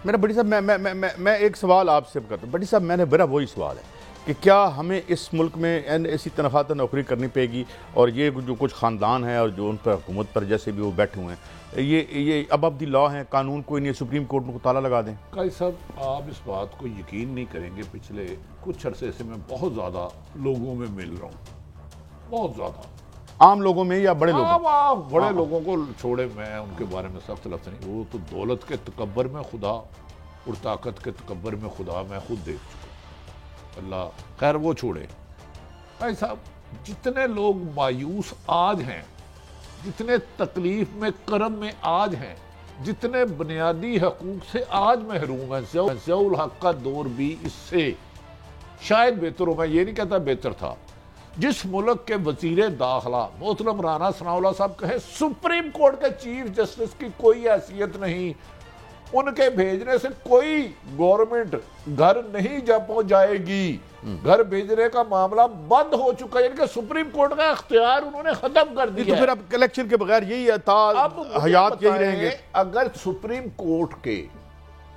میرا بڑی صاحب میں ایک سوال آپ سے کرتا ہوں. بڑی صاحب میرا وہی سوال ہے کہ کیا ہمیں اس ملک میں ایسی تنخواہ نوکری کرنی پڑے گی، اور یہ جو کچھ خاندان ہیں اور جو ان پر حکومت پر جیسے بھی وہ بیٹھے ہوئے ہیں، یہ اب دی لا ہیں، قانون کوئی نہیں، سپریم کورٹ کو تالا لگا دیں؟ قاضی صاحب آپ اس بات کو یقین نہیں کریں گے، پچھلے کچھ عرصے سے میں بہت زیادہ لوگوں میں مل رہا ہوں، بہت زیادہ عام لوگوں میں یا بڑے لوگوں؟ آپ بڑے لوگوں کو چھوڑے، میں ان کے بارے میں سخت لفظ نہیں، وہ تو دولت کے تکبر میں خدا اور طاقت کے تکبر میں خدا میں خود دیکھ چکا ہوں، اللہ خیر وہ چھوڑے. بھائی صاحب جتنے لوگ مایوس آج ہیں، جتنے تکلیف میں کرم میں آج ہیں، جتنے بنیادی حقوق سے آج محروم ہیں، ضیاء الحق کا دور بھی اس سے شاید بہتر ہو. میں یہ نہیں کہتا بہتر تھا. جس ملک کے وزیر داخلہ محترم رانا ثناءاللہ صاحب کہے سپریم کورٹ کے چیف جسٹس کی کوئی حیثیت نہیں، ان کے بھیجنے سے کوئی گورنمنٹ گھر نہیں جا پہنچ جائے گی، گھر بھیجنے کا معاملہ بند ہو چکا ہے، یعنی کہ سپریم کورٹ کا اختیار انہوں نے ختم کر دیا. تو پھر اب الیکشن کے بغیر یہی حیات یہی رہیں گے؟ اگر سپریم کورٹ کے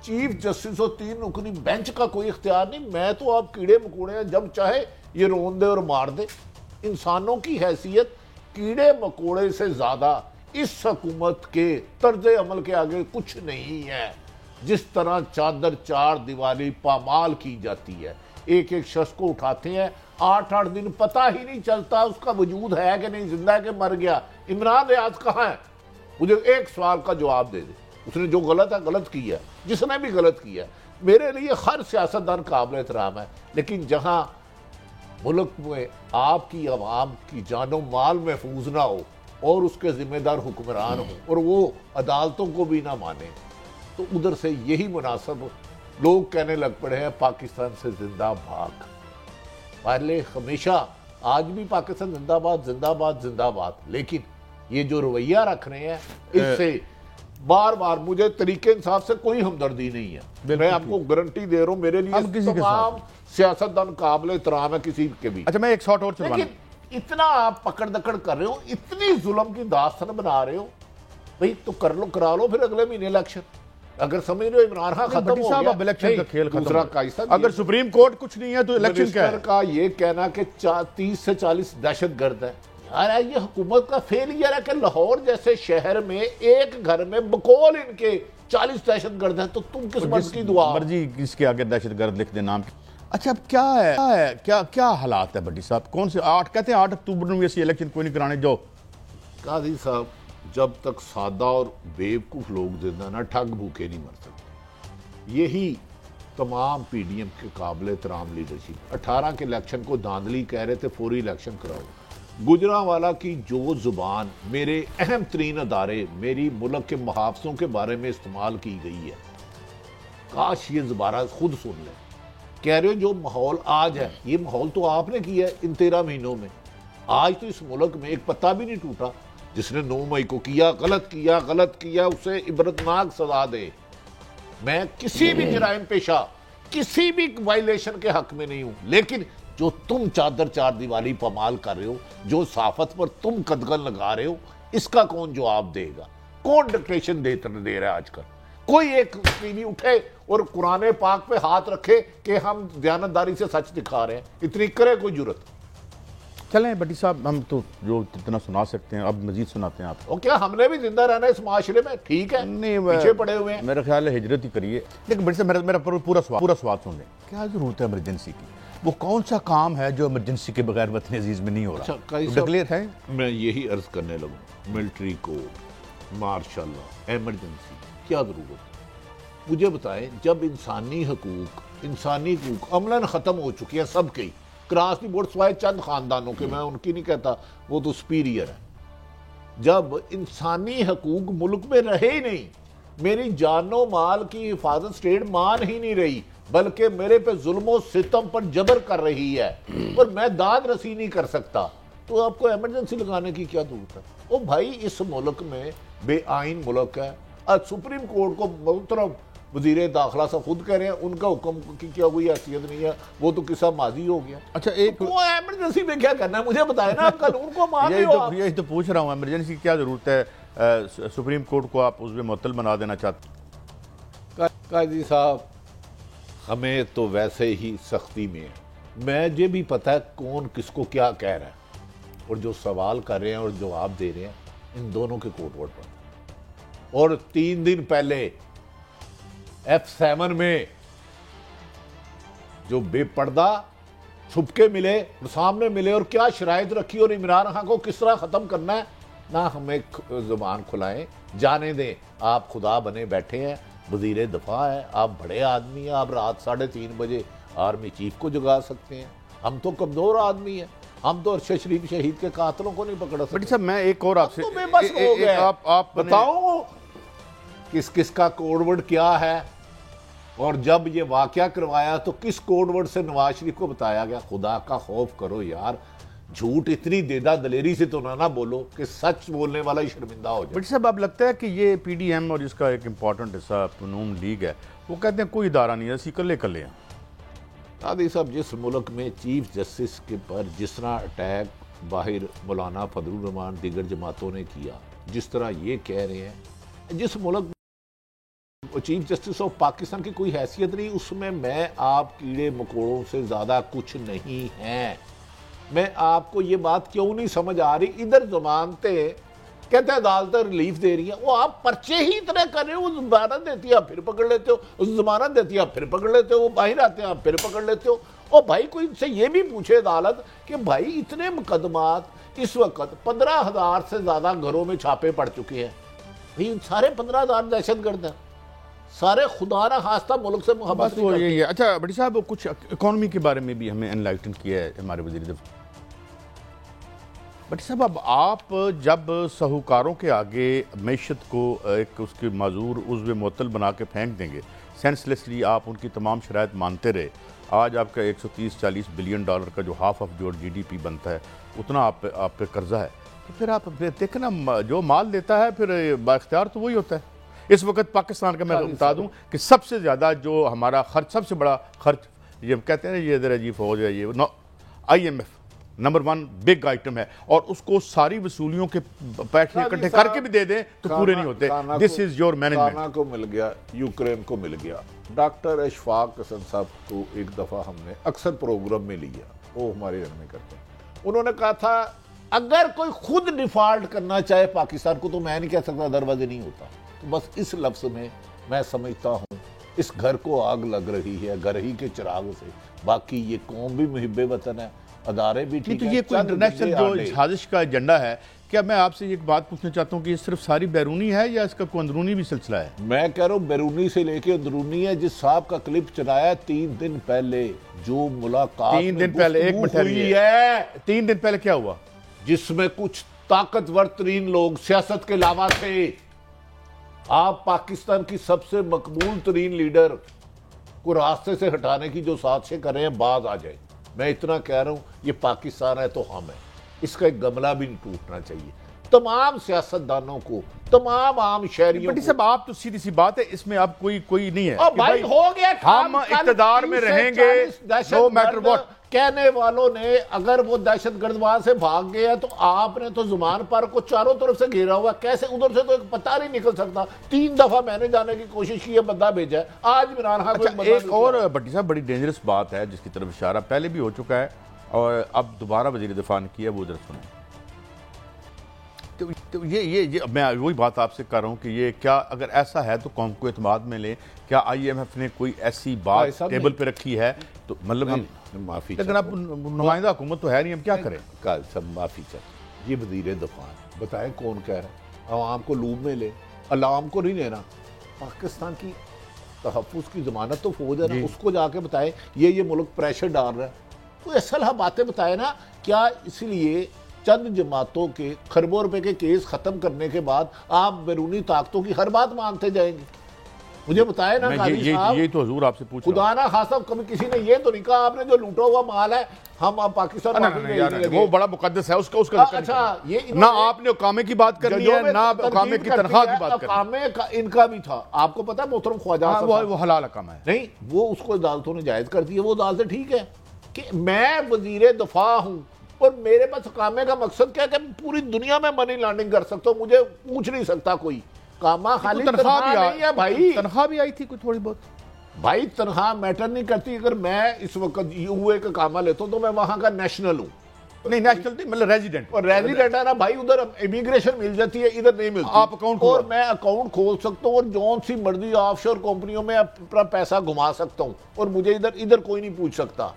چیف جسٹس اور 3 رکنی بینچ کا کوئی اختیار نہیں، میں تو آپ کیڑے مکوڑے ہیں، جب چاہے یہ رون دے اور مار دے. انسانوں کی حیثیت کیڑے مکوڑے سے زیادہ اس حکومت کے طرز عمل کے آگے کچھ نہیں ہے. جس طرح چادر چار دیواری پامال کی جاتی ہے، ایک ایک شخص کو اٹھاتے ہیں، 8 دن پتہ ہی نہیں چلتا اس کا وجود ہے کہ نہیں، زندہ ہے کہ مر گیا. عمران ریاض کہاں ہے؟ مجھے ایک سوال کا جواب دے دے. اس نے جو غلط ہے غلط کیا ہے، جس نے بھی غلط کیا ہے. میرے لیے ہر سیاستدان قابل احترام ہے، لیکن جہاں ملک میں آپ کی عوام کی جان و مال محفوظ نہ ہو اور اس کے ذمہ دار حکمران ہوں اور وہ عدالتوں کو بھی نہ مانے، تو ادھر سے یہی مناسب لوگ کہنے لگ پڑے ہیں پاکستان سے زندہ بھاگ. پہلے ہمیشہ آج بھی پاکستان زندہ باد زندہ باد زندہ باد، لیکن یہ جو رویہ رکھ رہے ہیں اس سے بار بار مجھے طریقے انصاف سے کوئی ہمدردی نہیں ہے. میں آپ کو گارنٹی دے رہا ہوں، میرے لیے تمام سیاستدان قابل احترام ہے کسی کے بھی. اچھا میں ایک شارٹ اور چلوانا، لیکن اتنا آپ پکڑ دکڑ کر رہے ہو، اتنی ظلم کی داستان بنا رہے ہو. بھئی تو کر لو، کرا لو پھر اگلے مہینے الیکشن. اگر سمجھ رہے ہو عمران خان ختم ہو گیا، الیکشن کا کھیل دوسرا ختم. اگر سپریم کورٹ کچھ نہیں ہے تو الیکشن کیا ہے؟ کا یہ کہنا کہ 30 سے 40 دہشت گرد ہے، یار یہ حکومت کا فیلئر ہے کہ لاہور جیسے شہر میں ایک گھر میں بقول ان کے 40 دہشت گرد ہیں، تو تم کس مرض کی دعا؟ مرضی اس کے آگے دہشت گرد لکھ دے نام. اچھا اب کیا ہے، کیا حالات ہے بڈی صاحب؟ کون سے 8 کہتے ہیں 8 اکتوبر میں اسی الیکشن کوئی نہیں کرانے جو؟ قاضی صاحب جب تک سادہ اور بیوقوف لوگ زندہ نہ، ٹھگ بھوکے نہیں مر سکتے. یہی تمام پی ڈی ایم کے قابل احترام لیڈرشپ. 18 کے الیکشن کو دھاندلی کہہ رہے تھے، فوری الیکشن کراؤ. گجرانوالہ کی جو زبان میرے اہم ترین ادارے، میری ملک کے محافظوں کے بارے میں استعمال کی گئی ہے، کاش یہ زبانہ خود سن لیں. کہہ رہے ہو جو ماحول آج ہے، یہ ماحول تو آپ نے کیا ہے ان 13 مہینوں میں. آج تو اس ملک میں ایک پتا بھی نہیں ٹوٹا. جس نے 9 مئی کو کیا غلط کیا اسے عبرتناک سزا دے. میں کسی بھی جرائم پیشہ، کسی بھی وائلیشن کے حق میں نہیں ہوں، لیکن جو تم چادر چار دیواری پامال کر رہے ہو، جو صحافت پر تم قدغن لگا رہے ہو، اس کا کون جواب دے گا؟ کون ڈکٹیشن دے رہا ہے آج کل؟ کوئی ایک ٹی وی اٹھے اور قرآن پاک پہ ہاتھ رکھے کہ ہم دیانتداری سے سچ دکھا رہے ہیں، اتنی کرے کوئی جرت؟ چلیں بڈی صاحب ہم تو جو اتنا سنا سکتے ہیں اب مزید سناتے ہیں آپ. اور کیا ہم نے بھی زندہ رہنا ہے اس معاشرے میں؟ ٹھیک ہے، پیچھے پڑے ہوئے ہیں. میرا خیال ہے ہجرت ہی کریے. لیکن بڈی صاحب میرا پورا سوال سن لیں. کیا ضرورت ہے ایمرجنسی کی؟ وہ کون سا کام ہے جو ایمرجنسی کے بغیر وطن عزیز میں نہیں ہو رہا؟ ڈکلیئر ہے. میں یہی عرض کرنے لگوں، military code, martial law, emergency کیا ضرورت ہے؟ مجھے بتائیں، جب انسانی حقوق عملاً ختم ہو چکی ہیں سب کی، کراس دی بورڈ سوائے چند خاندانوں کے، میں ان کی نہیں کہتا، وہ تو سپیریئر ہے. جب انسانی حقوق ملک میں رہے ہی نہیں، میری جان و مال کی حفاظت اسٹیٹ مان ہی نہیں رہی، بلکہ میرے پہ ظلم و ستم پر جبر کر رہی ہے، اور میں داد رسی نہیں کر سکتا، تو آپ کو ایمرجنسی لگانے کی کیا ضرورت ہے؟ او بھائی اس ملک میں بے آئین ملک ہے. سپریم کورٹ کو محترم وزیر داخلہ سے خود کہہ رہے ہیں ان کا حکم کی کیا کوئی حیثیت نہیں ہے، وہ تو قصہ ماضی ہو گیا. اچھا ایک وہ ایمرجنسی میں کیا کرنا ہے مجھے بتائیں نا. قانون کو مانتے ہو آپ؟ یہی تو پوچھ رہا ہوں، ایمرجنسی کی کیا ضرورت ہے؟ سپریم کورٹ کو آپ عضو معطل بنا دینا چاہتے ہیں؟ قاضی صاحب ہمیں تو ویسے ہی سختی میں ہے، مجھے بھی پتہ ہے کون کس کو کیا کہہ رہا ہے، اور جو سوال کر رہے ہیں اور جواب دے رہے ہیں ان دونوں کے کوٹ ورڈ پر۔ اور 3 دن پہلے F7 میں جو بے پردہ چھپ کے ملے اور سامنے ملے اور کیا شرائط رکھی اور عمران خان کو کس طرح ختم کرنا ہے، نہ ہمیں زبان کھلائیں، جانے دیں۔ آپ خدا بنے بیٹھے ہیں، وزیر دفاع ہے، آپ بڑے آدمی ہیں، آپ رات 3:30 بجے آرمی چیف کو جگا سکتے ہیں۔ ہم تو کمزور آدمی ہیں، ہم تو ارشد شریف شہید کے قاتلوں کو نہیں پکڑ سکتے۔ بٹ صاحب میں ایک اور آپ سے تو بے بس ہو گئے، آپ بتاؤ کس کس کا کوڈ ورڈ کیا ہے، اور جب یہ واقعہ کروایا تو کس کوڈ ورڈ سے نواز شریف کو بتایا گیا۔ خدا کا خوف کرو یار، جھوٹ اتنی دیدہ دلیری سے تو نہ بولو کہ سچ بولنے والا ہی شرمندہ ہو جائے۔ بٹ صاحب اب لگتا ہے کہ یہ پی ڈی ایم اور جس کا ایک امپورٹنٹ حصہ نون لیگ ہے، وہ کہتے ہیں کوئی ادارہ نہیں ہے، اسی کلے ہیں۔ قاضی صاحب جس ملک میں چیف جسٹس کے پر جس طرح اٹیک باہر مولانا فضل الرحمان دیگر جماعتوں نے کیا، جس طرح یہ کہہ رہے ہیں، جس ملک میں چیف جسٹس آف پاکستان کی کوئی حیثیت نہیں، اس میں آپ کیڑے مکوڑوں سے زیادہ کچھ نہیں ہیں۔ میں آپ کو یہ بات کیوں نہیں سمجھ آ رہی؟ ادھر ضمانتیں کہتے ہیں عدالتیں ریلیف دے رہی ہیں، وہ آپ پرچے ہی اتنے کر رہے ہو، وہ ضمانت دیتی ہے آپ پھر پکڑ لیتے ہو، اس ضمانت دیتی ہے آپ پھر پکڑ لیتے ہو، وہ باہر آتے ہیں آپ پھر پکڑ لیتے ہو۔ اور بھائی کوئی سے یہ بھی پوچھے عدالت کہ بھائی اتنے مقدمات اس وقت 15,000 سے زیادہ گھروں میں چھاپے پڑ چکے ہیں، بھائی سارے 15,000 دہشت گرد ہیں، سارے خدا نہ خواستہ ملک سے محبت بس وہ یہی ہے۔ اچھا بڑی صاحب کچھ اکانومی کے بارے میں بھی ہمیں انلائٹن کیا ہے ہمارے وزیر دفاع۔ بٹ صاحب اب آپ جب سہوکاروں کے آگے معیشت کو ایک اس کے معذور عضو معطل بنا کے پھینک دیں گے، سینس لیسلی آپ ان کی تمام شرائط مانتے رہے، آج آپ کا 130-40 بلین ڈالر کا جو ہاف آف جو جی ڈی پی بنتا ہے اتنا آپ پہ قرضہ ہے، تو پھر آپ دیکھیں نا جو مال دیتا ہے پھر بااختیار تو وہی ہوتا ہے۔ اس وقت پاکستان کا میں بتا دوں کہ سب سے زیادہ جو ہمارا خرچ، سب سے بڑا خرچ یہ کہتے ہیں نا، یہ ادھر عجیب فوج ہے، یہ IMF نمبر 1 بگ آئٹم ہے، اور اس کو ساری وصولیوں کے پیسے اکٹھے کر کے بھی دے دیں تو پورے نہیں ہوتے۔ دس از یور مینجمنٹ۔ کانا کو مل گیا، یوکرین کو مل گیا۔ ڈاکٹر اشفاق حسن صاحب کو ایک دفعہ ہم نے اکثر پروگرام میں لیا، وہ ہمارے رن میں کرتے ہیں، انہوں نے کہا تھا اگر کوئی خود ڈیفالٹ کرنا چاہے پاکستان کو تو میں نہیں کہہ سکتا دروازے نہیں ہوتا۔ تو بس اس لفظ میں سمجھتا ہوں اس گھر کو آگ لگ رہی ہے گھر ہی کے چراغ سے، باقی یہ قوم بھی محب وطن ہے، ادارے بھی ٹھیک ہیں۔ یہ کوئی انٹرنیشنل جو سازش کا ایجنڈا ہے، کیا میں آپ سے ایک بات پوچھنا چاہتا ہوں کہ یہ صرف ساری بیرونی ہے یا اس کا کوئی اندرونی بھی سلسلہ ہے؟ میں کہہ رہا ہوں بیرونی سے لے کے اندرونی ہے۔ جس صاحب کا کلپ چلایا 3 دن پہلے، جو ملاقات 3 دن پہلے، ایک منٹ ہوئی ہے، 3 دن پہلے کیا ہوا؟ جس میں کچھ طاقتور ترین لوگ سیاست کے علاوہ تھے، آپ پاکستان کی سب سے مقبول ترین لیڈر کو راستے سے ہٹانے کی جو سازشیں کر رہے ہیں باز آ جائیں۔ میں اتنا کہہ رہا ہوں یہ پاکستان ہے تو ہم ہیں، اس کا ایک گملہ بھی نہیں ٹوٹنا چاہیے۔ تمام سیاستدانوں کو، تمام عام شہریوں کو۔ صاحب آپ تو سیدھی سی بات ہے، اس میں اب کوئی نہیں ہے۔ بھائی ہو گیا، ہم اقتدار میں رہیں گے، no matter what۔ کہنے والوں نے اگر وہ دہشت گرد وہاں سے بھاگ گیا تو آپ نے تو زمان پر کو چاروں طرف سے گھیرا ہوا، کیسے ادھر سے تو ایک پتہ نہیں نکل سکتا۔ 3 دفعہ میں نے جانے کی کوشش کی ہے، بندہ بھیجا ہے، آج عمران خان کو ایک اور بٹی صاحب بڑی ڈینجرس بات ہے جس کی طرف اشارہ پہلے بھی ہو چکا ہے اور اب دوبارہ وزیر دفاع نے کیا، وہ ادھر سنیں۔ تو یہ میں وہی بات آپ سے کر رہا ہوں کہ یہ کیا اگر ایسا ہے تو قوم کو اعتماد میں لیں، کیا IMF نے کوئی ایسی بات ٹیبل پہ رکھی ہے؟ تو مطلب معافی، لیکن اب نمائندہ حکومت تو ہے نہیں، ہم کیا کریں؟ سب معافی چاہتے، یہ وزیر دفاع ہے، بتائیں کون کہہ رہا ہے؟ عوام کو لوب میں لے، عوام کو نہیں لینا۔ پاکستان کی تحفظ کی ضمانت تو فوج ہے نا، اس کو جا کے بتائیں یہ ملک پریشر ڈال رہا ہے، کوئی اصل باتیں بتائے نا۔ کیا اس لیے چند جماعتوں کے خربوں روپے کے کیس ختم کرنے کے بعد آپ بیرونی طاقتوں کی ہر بات مانتے جائیں گے؟ مجھے بتائے نا قاضی صاحب، یہ تو حضور آپ سے پوچھ خدا نہ خاصا کبھی کسی نے یہ تو نہیں کہا آپ نے جو لوٹا ہوا مال ہے ہم پاکستان وہ بڑا مقدس ہے، اس کا اچھا نہ آپ نے اقامے کی بات کرنی ہے نہ اقامے کی تنخواہ کی بات کرنی ہے۔ اقامے ان کا بھی تھا، آپ کو پتا ہے محترم خواجہ وہ حلال اقامہ ہے، نہیں وہ اس کو عدالتوں نے جائز کر دیا، وہ عدالتیں ٹھیک ہے کہ میں وزیر دفاع ہوں اور میرے پاس اقامے کا مقصد کیا ہے کہ پوری دنیا میں منی لانڈرنگ کر سکتا ہوں، مجھے پوچھ نہیں سکتا کوئی۔ کاما خالی تنخواہ نہیں ہے بھائی. تنخواہ بھی آئی تھی کوئی تھوڑی بہت. بھائی تنخواہ میٹر نہیں کرتی. اگر میں اس وقت یو اے کا کاما لیتا ہوں تو میں وہاں کا نیشنل ہوں. نہیں نیشنل نہیں مطلب ریزیڈنٹ. اور ریزیڈنٹ ہے نا بھائی, ادھر امیگریشن مل جاتی ہے, ادھر نہیں ملتی. آپ اکاؤنٹ اور میں اکاؤنٹ کھول سکتا ہوں اور جون سی مرضی آف شور کمپنیوں میں اپنا پیسہ گھما سکتا ہوں اور مجھے ادھر کوئی نہیں پوچھ سکتا.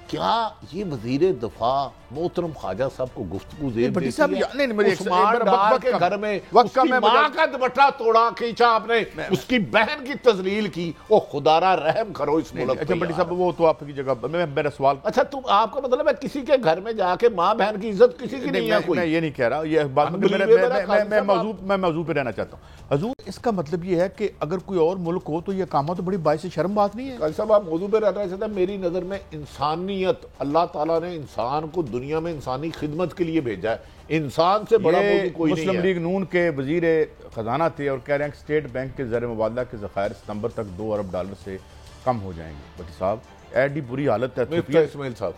کیا یہ وزیر دفاع محترم خواجہ صاحب کو گفتگو زیب دیتی ہے؟ عثمان ڈار کے گھر میں اس کی ماں کا دوپٹہ توڑا کھینچا آپ نے, اس کی بہن کی تذلیل کی. وہ خدا را رحم کرو اس ملک اچھا بٹی صاحب وہ تو آپ کی جگہ میرا سوال. اچھا تم آپ کا مطلب ہے کسی کے گھر میں جا کے ماں بہن کی عزت کسی کی نہیں ہے کوئی؟ میں یہ نہیں کہہ رہا, یہ بات میں موضوع پہ رہنا چاہتا ہوں. حضور اس کا مطلب یہ ہے کہ اگر کوئی اور ملک ہو تو یہ کام تو بڑی باعث شرم بات نہیں ہے. صاحب آپ موضوع پہ رہنا چاہتے ہیں. میری نظر میں انسانیت, اللہ تعالیٰ نے انسان کو دنیا میں انسانی خدمت کے لیے بھیجا ہے. انسان سے بڑا موضوع کوئی نہیں ہے. مسلم لیگ نون کے وزیر خزانہ تھے اور کہہ رہے ہیں کہ اسٹیٹ بینک کے زر مبادلہ کے ذخائر ستمبر تک $2 ارب سے کم ہو جائیں گے. بٹی صاحب ایڈی بری حالت ہے. مفتاح اسماعیل صاحب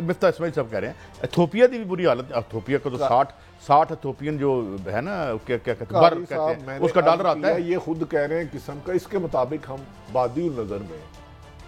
مفتاح اسماعیل صاحب کہہ رہے ہیں ایتھوپیا کی بھی بری حالت ہے. ایتھوپیا کا تو 60 ایتھوپین جو ہے نا کیا کہتے ہیں اس کا ڈالر آتا ہے. یہ خود کہہ رہے ہیں قسم کا, اس کے مطابق ہم بادی النظر میں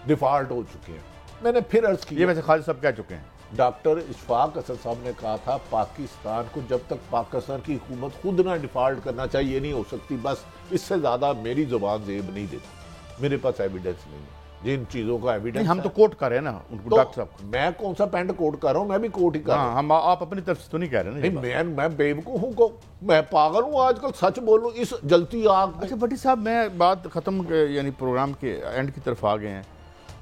ڈیفالٹ ہو چکے ہیں. میں نے پھر عرض کی, یہ ویسے خالد صاحب کہہ چکے ہیں. ڈاکٹر اشفاق اسد صاحب نے کہا تھا پاکستان کو جب تک پاکستان کی حکومت خود نہ ڈیفالٹ کرنا چاہیے نہیں ہو سکتی. بس اس سے زیادہ میری زبان زیب نہیں دیتی, میرے پاس ایویڈنس نہیں ہے جن چیزوں کا ایویڈنس. ہم تو کوٹ کر رہے ہیں نا ان کو ڈاکٹر صاحب. میں کون سا پینٹ کوٹ کر رہا ہوں, میں بھی کوٹ ہی کر رہا ہوں. ہم آپ اپنی طرف سے تو نہیں کہہ رہے نا. میں بیوقوف ہوں, میں پاگل ہوں آج کل سچ بولوں اس جلتی آگ. اچھا بٹی صاحب میں بات ختم یعنی پروگرام کے اینڈ کی طرف آ گئے ہیں.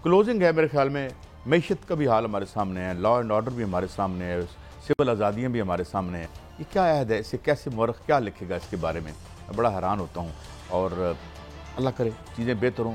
کلوزنگ ہے میرے خیال میں. معیشت کا بھی حال ہمارے سامنے ہے, لا اینڈ آرڈر بھی ہمارے سامنے ہے, سول آزادیاں بھی ہمارے سامنے ہیں. یہ کیا عہد ہے, اسے کیسے مورخ کیا لکھے گا اس کے بارے میں؟ میں بڑا حیران ہوتا ہوں. اور اللہ کرے چیزیں بہتر ہوں.